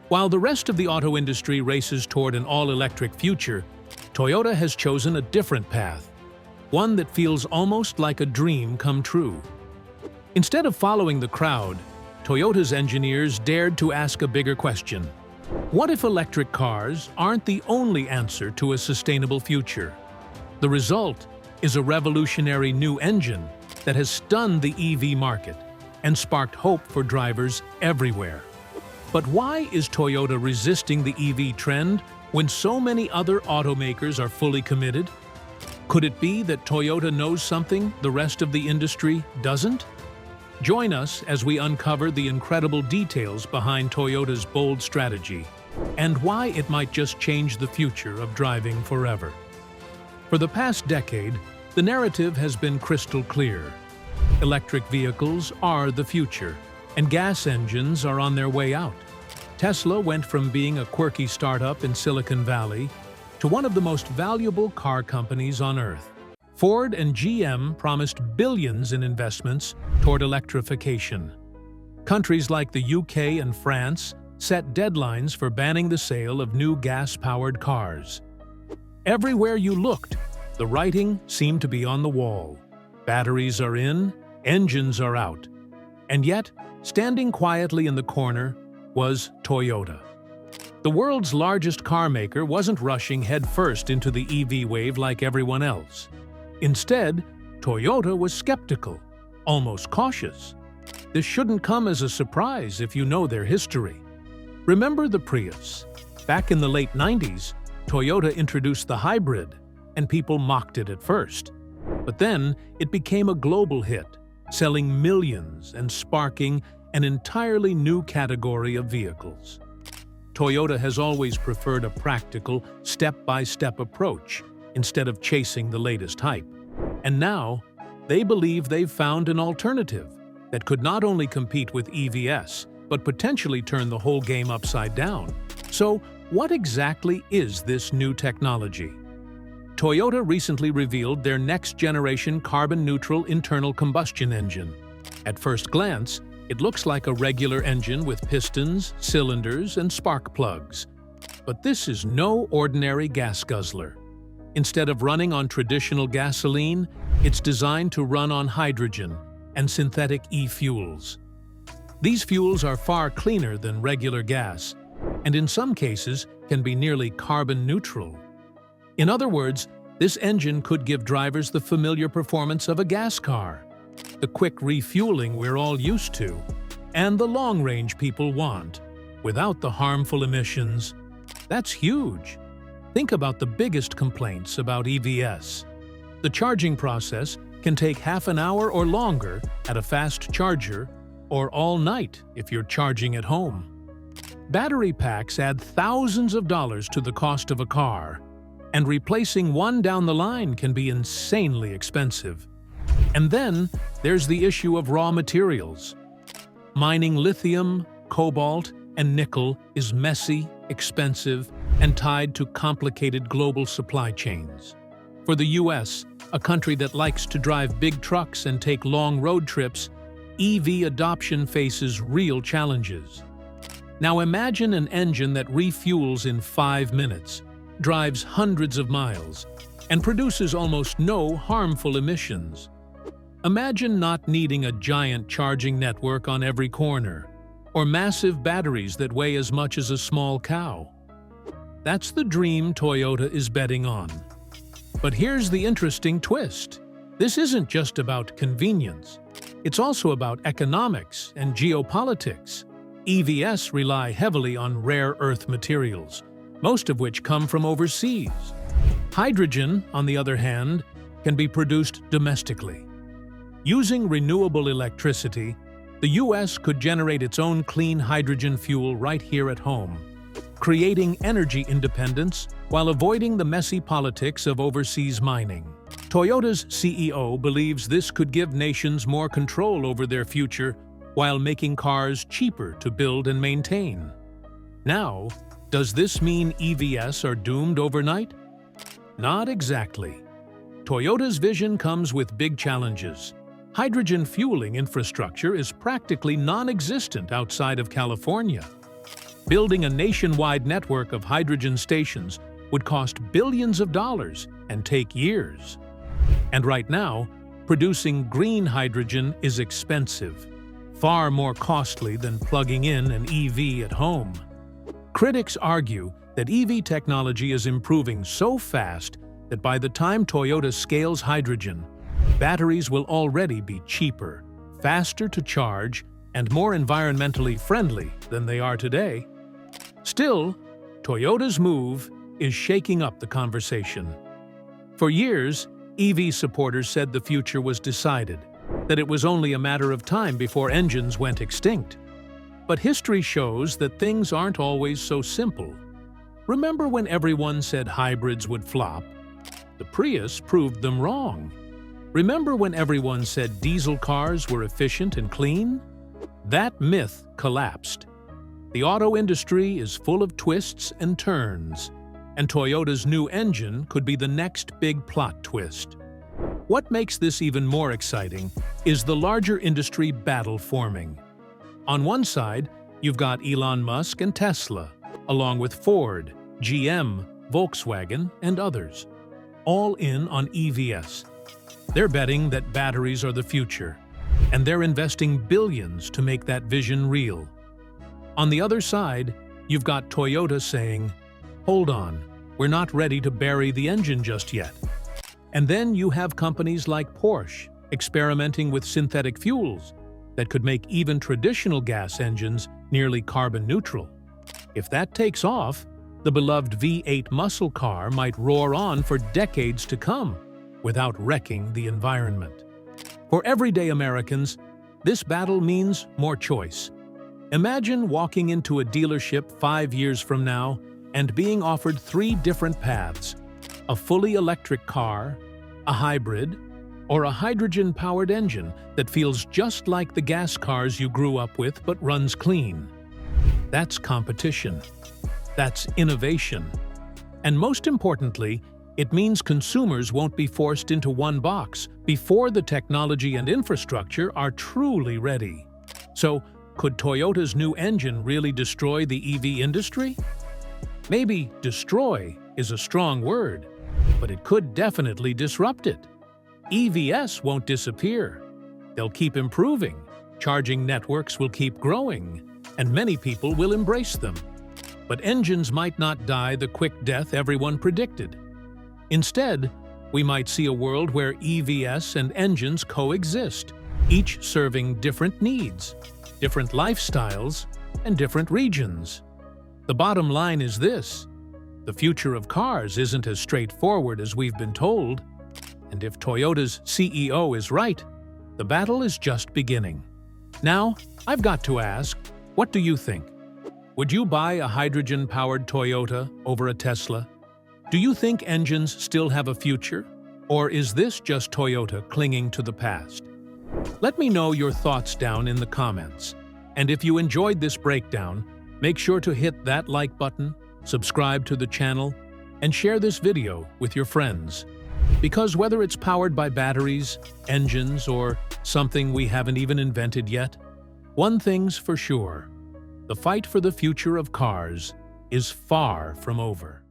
While the rest of the auto industry races toward an all-electric future, Toyota has chosen a different path, one that feels almost like a dream come true. Instead of following the crowd, Toyota's engineers dared to ask a bigger question. What if electric cars aren't the only answer to a sustainable future? The result is a revolutionary new engine that has stunned the EV market and sparked hope for drivers everywhere. But why is Toyota resisting the EV trend when so many other automakers are fully committed? Could it be that Toyota knows something the rest of the industry doesn't? Join us as we uncover the incredible details behind Toyota's bold strategy and why it might just change the future of driving forever. For the past decade, the narrative has been crystal clear. Electric vehicles are the future, and gas engines are on their way out. Tesla went from being a quirky startup in Silicon Valley to one of the most valuable car companies on Earth. Ford and GM promised billions in investments toward electrification. Countries like the UK and France set deadlines for banning the sale of new gas-powered cars. Everywhere you looked, the writing seemed to be on the wall. Batteries are in, engines are out. And yet, standing quietly in the corner was Toyota. The world's largest car maker wasn't rushing headfirst into the EV wave like everyone else. Instead, Toyota was skeptical, almost cautious. This shouldn't come as a surprise if you know their history. Remember the Prius? Back in the late 90s, Toyota introduced the hybrid, and people mocked it at first. But then, it became a global hit, selling millions and sparking an entirely new category of vehicles. Toyota has always preferred a practical, step-by-step approach instead of chasing the latest hype. And now, they believe they've found an alternative that could not only compete with EVs, but potentially turn the whole game upside down. So, what exactly is this new technology? Toyota recently revealed their next-generation carbon-neutral internal combustion engine. At first glance, it looks like a regular engine with pistons, cylinders, and spark plugs. But this is no ordinary gas guzzler. Instead of running on traditional gasoline, it's designed to run on hydrogen and synthetic e-fuels. These fuels are far cleaner than regular gas, and in some cases can be nearly carbon neutral. In other words, this engine could give drivers the familiar performance of a gas car, the quick refueling we're all used to, and the long-range people want, without the harmful emissions. That's huge. Think about the biggest complaints about EVs. The charging process can take half an hour or longer at a fast charger, or all night if you're charging at home. Battery packs add thousands of dollars to the cost of a car, and replacing one down the line can be insanely expensive. And then there's the issue of raw materials. Mining lithium, cobalt, and nickel is messy, expensive, and tied to complicated global supply chains. For the US, a country that likes to drive big trucks and take long road trips, EV adoption faces real challenges. Now imagine an engine that refuels in 5 minutes, drives hundreds of miles, and produces almost no harmful emissions. Imagine not needing a giant charging network on every corner, or massive batteries that weigh as much as a small cow. That's the dream Toyota is betting on. But here's the interesting twist. This isn't just about convenience. It's also about economics and geopolitics. EVs rely heavily on rare earth materials, most of which come from overseas. Hydrogen, on the other hand, can be produced domestically. Using renewable electricity, the US could generate its own clean hydrogen fuel right here at home, creating energy independence while avoiding the messy politics of overseas mining. Toyota's CEO believes this could give nations more control over their future while making cars cheaper to build and maintain. Now, does this mean EVs are doomed overnight? Not exactly. Toyota's vision comes with big challenges. Hydrogen fueling infrastructure is practically non-existent outside of California. Building a nationwide network of hydrogen stations would cost billions of dollars and take years. And right now, producing green hydrogen is expensive, far more costly than plugging in an EV at home. Critics argue that EV technology is improving so fast that by the time Toyota scales hydrogen, batteries will already be cheaper, faster to charge, and more environmentally friendly than they are today. Still, Toyota's move is shaking up the conversation. For years, EV supporters said the future was decided, that it was only a matter of time before engines went extinct. But history shows that things aren't always so simple. Remember when everyone said hybrids would flop? The Prius proved them wrong. Remember when everyone said diesel cars were efficient and clean? That myth collapsed. The auto industry is full of twists and turns, and Toyota's new engine could be the next big plot twist. What makes this even more exciting is the larger industry battle forming. On one side, you've got Elon Musk and Tesla, along with Ford, GM, Volkswagen, and others, all in on EVs. They're betting that batteries are the future, and they're investing billions to make that vision real. On the other side, you've got Toyota saying, "Hold on, we're not ready to bury the engine just yet." And then you have companies like Porsche experimenting with synthetic fuels that could make even traditional gas engines nearly carbon neutral. If that takes off, the beloved V8 muscle car might roar on for decades to come without wrecking the environment. For everyday Americans, this battle means more choice. Imagine walking into a dealership 5 years from now and being offered 3 different paths: a fully electric car, a hybrid, or a hydrogen-powered engine that feels just like the gas cars you grew up with but runs clean. That's competition. That's innovation. And most importantly, it means consumers won't be forced into one box before the technology and infrastructure are truly ready. So, could Toyota's new engine really destroy the EV industry? Maybe destroy is a strong word, but it could definitely disrupt it. EVs won't disappear. They'll keep improving, charging networks will keep growing, and many people will embrace them. But engines might not die the quick death everyone predicted. Instead, we might see a world where EVs and engines coexist, each serving different needs, different lifestyles, and different regions. The bottom line is this: the future of cars isn't as straightforward as we've been told. And if Toyota's CEO is right, the battle is just beginning. Now, I've got to ask, what do you think? Would you buy a hydrogen-powered Toyota over a Tesla? Do you think engines still have a future? Or is this just Toyota clinging to the past? Let me know your thoughts down in the comments. And if you enjoyed this breakdown, make sure to hit that like button, subscribe to the channel, and share this video with your friends. Because whether it's powered by batteries, engines, or something we haven't even invented yet, one thing's for sure: the fight for the future of cars is far from over.